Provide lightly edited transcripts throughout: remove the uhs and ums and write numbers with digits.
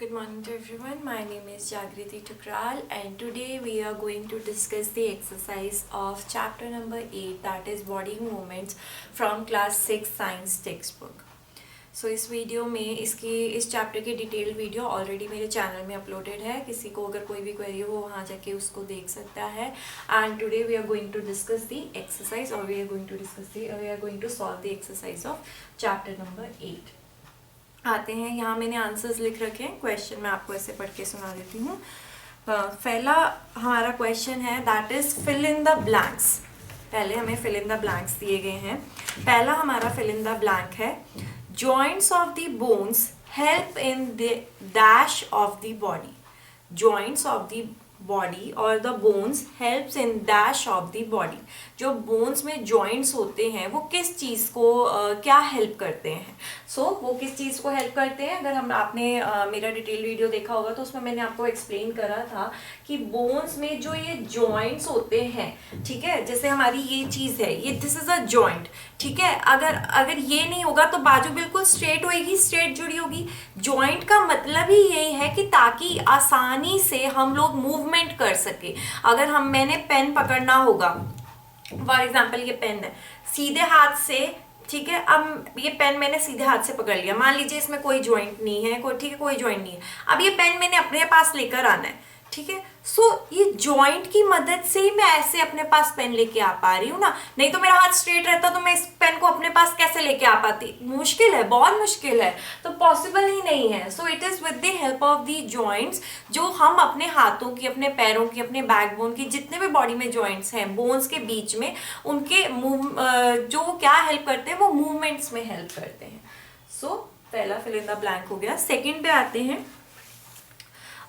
Good morning to everyone. My name is Jagriti Tukral and today we are going to discuss the exercise of chapter number 8, that is body movements from class 6 science textbook. So इस video में इस chapter की detail video already मेरे channel में uploaded है. किसी को अगर कोई भी क्वेरी हो वहाँ जाके उसको देख सकता है. And today we are going to discuss the exercise और we are going to solve the exercise of chapter number 8. आते हैं. यहाँ मैंने आंसर्स लिख रखे हैं. क्वेश्चन मैं आपको ऐसे पढ़ के सुना देती हूँ. पहला हमारा क्वेश्चन है that is fill in the blanks. पहले हमें फिल इन द ब्लैंक्स दिए गए हैं. पहला हमारा फिल इन द ब्लैंक है joints of the bones help in the dash of the body. Joints of the body or the bones helps in dash of the body. जो bones में joints होते हैं वो किस चीज़ को क्या help करते हैं. वो किस चीज़ को help करते हैं. अगर आपने मेरा डिटेल वीडियो देखा होगा तो उसमें मैंने आपको एक्सप्लेन करा था कि bones में जो ये joints होते हैं, ठीक है, जैसे हमारी ये चीज़ है, ये दिस इज अ जॉइंट, ठीक है. अगर ये नहीं होगा तो बाजू बिल्कुल स्ट्रेट होएगी, स्ट्रेट जुड़ी होगी. जॉइंट का मतलब ही यही है कि ताकि आसानी से हम लोग मूवमेंट कर सके. अगर मैंने पेन पकड़ना होगा, फॉर एग्जाम्पल ये पेन है, सीधे हाथ से, ठीक है. अब ये पेन मैंने सीधे हाथ से पकड़ लिया. मान लीजिए इसमें कोई जॉइंट नहीं है, ठीक है, कोई जॉइंट नहीं है. अब ये पेन मैंने अपने पास लेकर आना है, ठीक है. ये जॉइंट की मदद से ही मैं ऐसे अपने पास पेन लेके आ पा रही हूँ ना. नहीं तो मेरा हाथ स्ट्रेट रहता तो मैं इस पेन को अपने पास कैसे लेके आ पाती. मुश्किल है, बहुत मुश्किल है, तो पॉसिबल ही नहीं है. सो it is with the help of the joints, जो हम अपने हाथों की, अपने पैरों की, अपने बैकबोन की, जितने भी बॉडी में जॉइंट्स हैं बोन्स के बीच में, उनके जो क्या हेल्प करते हैं वो मूवमेंट्स में हेल्प करते हैं. पहला फिल इन द ब्लैंक हो गया. सेकेंड पे आते हैं.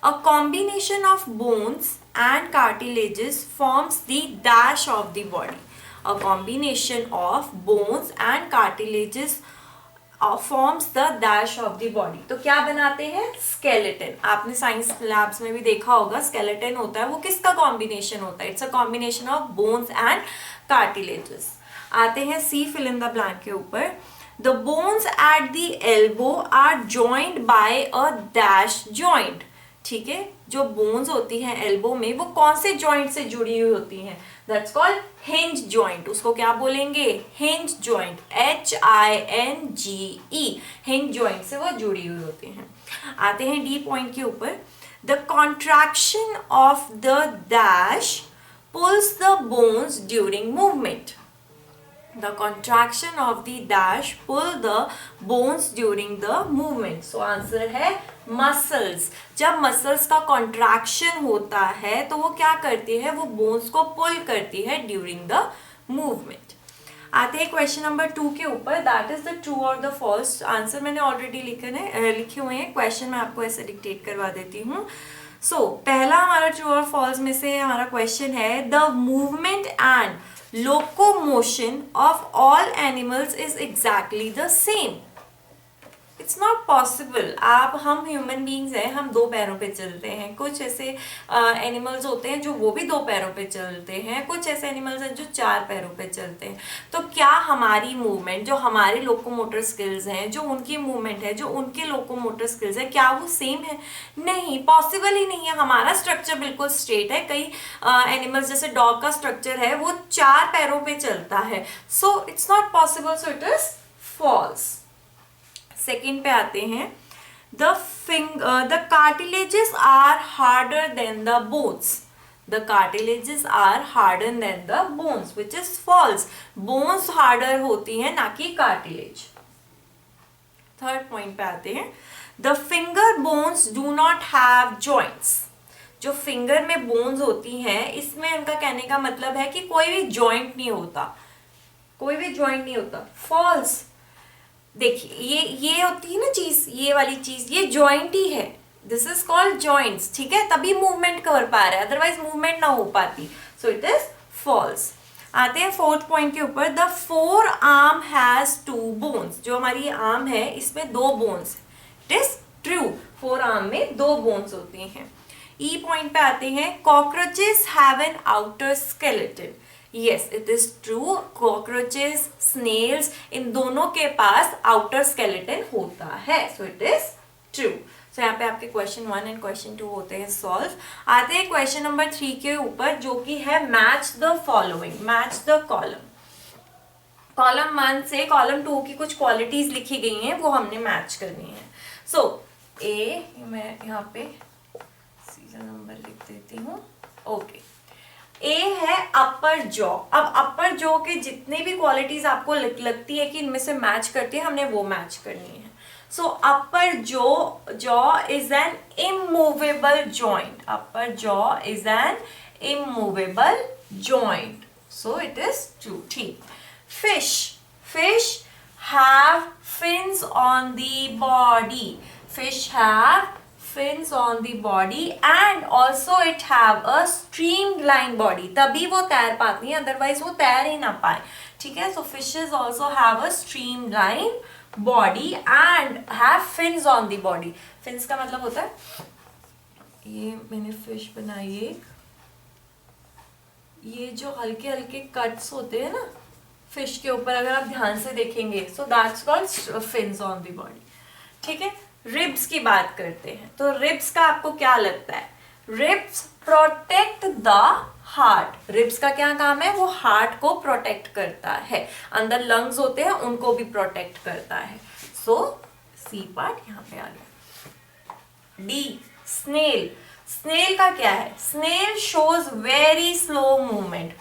A combination of bones and cartilages forms the dash of the body. A combination of bones and cartilages forms the dash of the body. तो क्या बनाते हैं? स्केलेटन. आपने साइंस लैब्स में भी देखा होगा, स्केलेटन होता है वो किसका कॉम्बिनेशन होता है? It's a combination of bones and cartilages. आते हैं सी फिल इन द ब्लैंक के ऊपर. The bones at the elbow are joined by a dash joint. ठीक है, जो बोन्स होती हैं एल्बो में वो कौन से जॉइंट से जुड़ी हुई होती हैं? That's called hinge joint. उसको क्या बोलेंगे? Hinge joint. HINGE. Hinge joint से वो जुड़ी हुई होती हैं. आते हैं डी पॉइंट के ऊपर. The contraction of the dash pulls the bones during movement. The contraction of the dash pull the bones during the movement. So answer है muscles. जब muscles का contraction होता है तो वो क्या करती है? वो bones को pull करती है during the movement. आते हैं क्वेश्चन नंबर 2 के ऊपर. दैट इज द ट्रू और द फॉल्स. आंसर मैंने ऑलरेडी लिखे हुए हैं. क्वेश्चन मैं आपको ऐसे डिक्टेट करवा देती हूँ. पहला हमारा ट्रू और फॉल्स में से हमारा क्वेश्चन है the movement and locomotion of all animals is exactly the same. It's not possible. हम ह्यूमन बींग्स हैं, हम 2 पैरों पे चलते हैं. कुछ ऐसे एनिमल्स होते हैं जो वो भी 2 पैरों पे चलते हैं. कुछ ऐसे एनिमल्स हैं जो 4 पैरों पे चलते हैं. तो क्या हमारी मूवमेंट, जो हमारे लोकोमोटर स्किल्स हैं, जो उनकी मूवमेंट है, जो उनके लोकोमोटर स्किल्स है, क्या वो सेम है? नहीं, पॉसिबल ही नहीं है. हमारा स्ट्रक्चर बिल्कुल स्ट्रेट है. कई एनिमल्स जैसे डॉग का स्ट्रक्चर है वो 4 पैरों पे चलता है. It's not possible. It is false. Second पे आते हैं. the cartilages are harder than the bones. The cartilages are harder than the bones, which is false. Bones harder होती हैं ना कि cartilage. थर्ड पॉइंट पे आते हैं. The finger bones do not have joints. जो फिंगर में बोन्स होती हैं इसमें उनका कहने का मतलब है कि कोई भी जॉइंट नहीं होता. कोई भी जॉइंट नहीं होता. फॉल्स. देखिए ये होती है ना चीज, ये वाली चीज, ये जॉइंट ही है. दिस इज कॉल्ड जॉइंट्स, ठीक है, तभी मूवमेंट कर पा रहा है, अदरवाइज मूवमेंट ना हो पाती. It is false. आते हैं फोर्थ पॉइंट के ऊपर. The forearm has 2 bones. जो हमारी आर्म है इसमें 2 bones. It is true. 4 arm में 2 बोन्स होती हैं. ई पॉइंट पे आते हैं. Cockroaches have an outer skeleton. Yes, it is true. Cockroaches, snails, इन दोनों के पास आउटर स्केलेटन होता है. So it is true. सो यहाँ पे आपके क्वेश्चन 1 एंड क्वेश्चन 2 होते हैं सॉल्व। आते हैं क्वेश्चन नंबर 3 के ऊपर, जो कि है match the following, match the column. Column 1 से कॉलम 2 की कुछ क्वालिटीज लिखी गई हैं, वो हमने मैच करनी है। सो ए, मैं यहाँ पे सीरियल नंबर लिख देती हूँ। ओके, ए है अपर जॉ। अब अपर जॉ के जितने भी क्वालिटीज आपको लगती है कि इनमें से मैच करती है, हमने वो मैच करनी है। So upper jaw is an immovable joint. Upper jaw is an immovable joint, so it is true. ठीक। Fish have fins on the body. Fish have fins on the body and also it have a streamlined body. तभी वो तैर पाती है, otherwise वो तैर ही ना पाए। ठीक है, so fishes also have a streamlined body and have fins on the body. Fins का मतलब होता है, ये मैंने फिश बनाई है, ये जो हल्के हल्के कट्स होते हैं ना फिश के ऊपर, अगर आप ध्यान से देखेंगे, so that's called fins on the body. ठीक है, रिब्स की बात करते हैं, तो रिब्स का आपको क्या लगता है? Ribs protect the heart. Ribs का क्या काम है? वो हार्ट को प्रोटेक्ट करता है। अंदर लंग्स होते हैं, उनको भी प्रोटेक्ट करता है। सो सी पार्ट यहाँ पे आ गया। D, snail. स्नेल का क्या है? Snail shows very slow movement.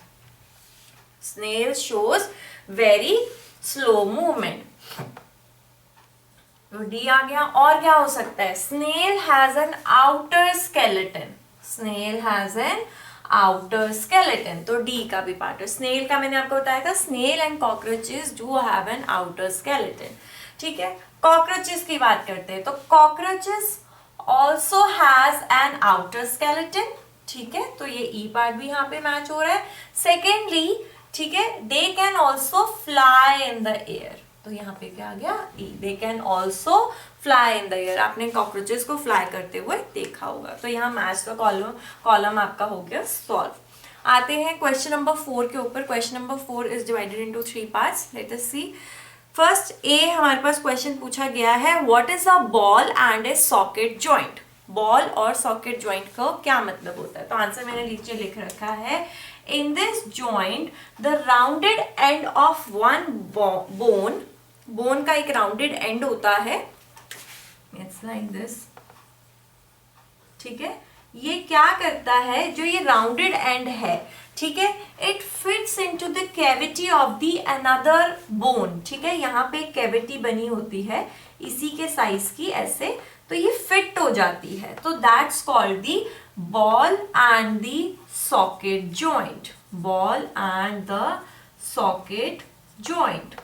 Snail shows very slow movement. तो डी आ गया। और क्या हो सकता है? Snail has an outer skeleton. Snail has an outer skeleton. तो डी का भी पार्ट है। स्नेल का मैंने आपको बताया था, snail and cockroaches do have an outer skeleton. ठीक है, कॉकरोचेस की बात करते हैं, तो cockroaches also has an outer skeleton. ठीक है, तो ये ई पार्ट भी यहाँ पे मैच हो रहा है। सेकेंडली, ठीक है, they can also fly in the air. तो यहाँ पे क्या आ गया? E. They can also fly in the air. आपने कॉकरोचेस को फ्लाई करते हुए देखा होगा। तो यहाँ मैच का कॉलम आपका हो गया सॉल्व। आते हैं क्वेश्चन नंबर 4 के ऊपर। Question number 4 is divided into 3 parts. Let us see. First A, हमारे पास क्वेश्चन पूछा गया है, what is a ball and a socket joint. Ball और सॉकेट जॉइंट का क्या मतलब होता है? तो आंसर मैंने नीचे लिख रखा है, in this joint the rounded end of one bone का एक rounded end होता है, it's like this। ठीक है, ये क्या करता है? जो ये rounded end है, ठीक है, it fits into the cavity of the another bone। ठीक है, यहाँ पे एक cavity बनी होती है इसी के साइज की, ऐसे, तो ये फिट हो जाती है। तो that's called the ball and the socket joint. Ball and the socket joint.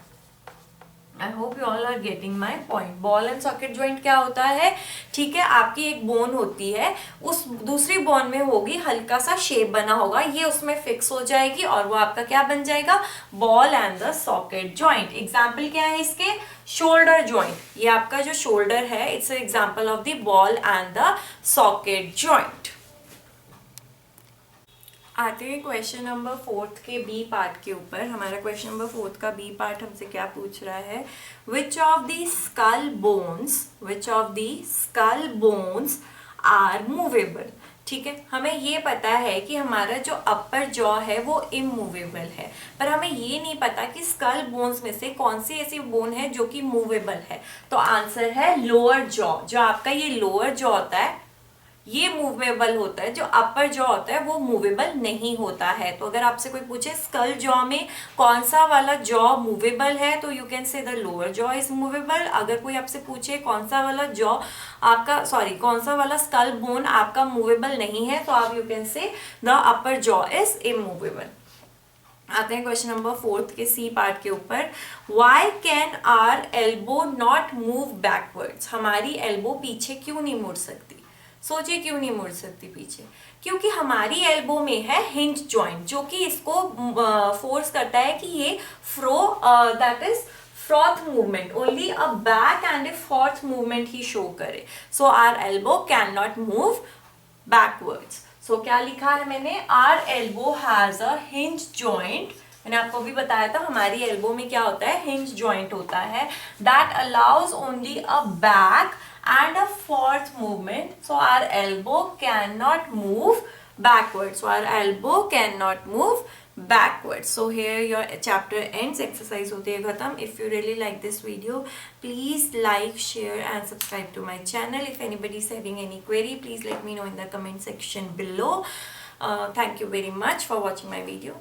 I hope you all are getting my point. Ball and socket joint क्या होता है? ठीक है, आपकी एक बोन होती है, उस दूसरी बोन में होगी हल्का सा शेप बना होगा, ये उसमें फिक्स हो जाएगी और वो आपका क्या बन जाएगा? Ball and the socket joint. Example क्या है इसके? Shoulder joint. ये आपका जो शोल्डर है, it's example of the ball and the socket joint. आते हैं क्वेश्चन नंबर 4 के बी पार्ट के ऊपर। हमारा क्वेश्चन नंबर 4 का बी पार्ट हमसे क्या पूछ रहा है? Which of the skull bones are movable. ठीक है, हमें ये पता है कि हमारा जो अपर जॉ है वो इमूवेबल है, पर हमें ये नहीं पता कि स्कल बोन्स में से कौन सी ऐसी बोन है जो कि मूवेबल है। तो आंसर है लोअर जॉ। जो आपका ये लोअर जॉ होता है ये मूवेबल होता है, जो अपर जॉ होता है वो मूवेबल नहीं होता है। तो अगर आपसे कोई पूछे स्कल जॉ में कौन सा वाला जॉ मूवेबल है, तो you can say the lower jaw is movable. अगर कोई आपसे पूछे कौन सा वाला जॉ आपका कौन सा वाला स्कल बोन आपका मूवेबल नहीं है, तो आप you can say the upper jaw is immovable. आते हैं क्वेश्चन नंबर 4 के सी पार्ट के ऊपर। Why can our elbow not move backwards. हमारी एल्बो पीछे क्यों नहीं मुड़ सकती? सोचिए क्यों नहीं मुड़ सकती पीछे? क्योंकि हमारी एल्बो में है हिंज जॉइंट, जो कि इसको फोर्स करता है कि ये that is forth movement, only a back and a forth movement ही शो करे। So our elbow can not move backwards. So क्या लिखा है मैंने? Our elbow has a hinge joint. मैंने आपको भी बताया था हमारी एल्बो में क्या होता है? हिंज जॉइंट होता है, that allows only a back and a fourth movement. So our elbow cannot move backwards. So our elbow cannot move backwards. So here your chapter ends. Exercise होती है खत्म. If you really like this video, please like, share and subscribe to my channel. If anybody is having any query, please let me know in the comment section below. Thank you very much for watching my video.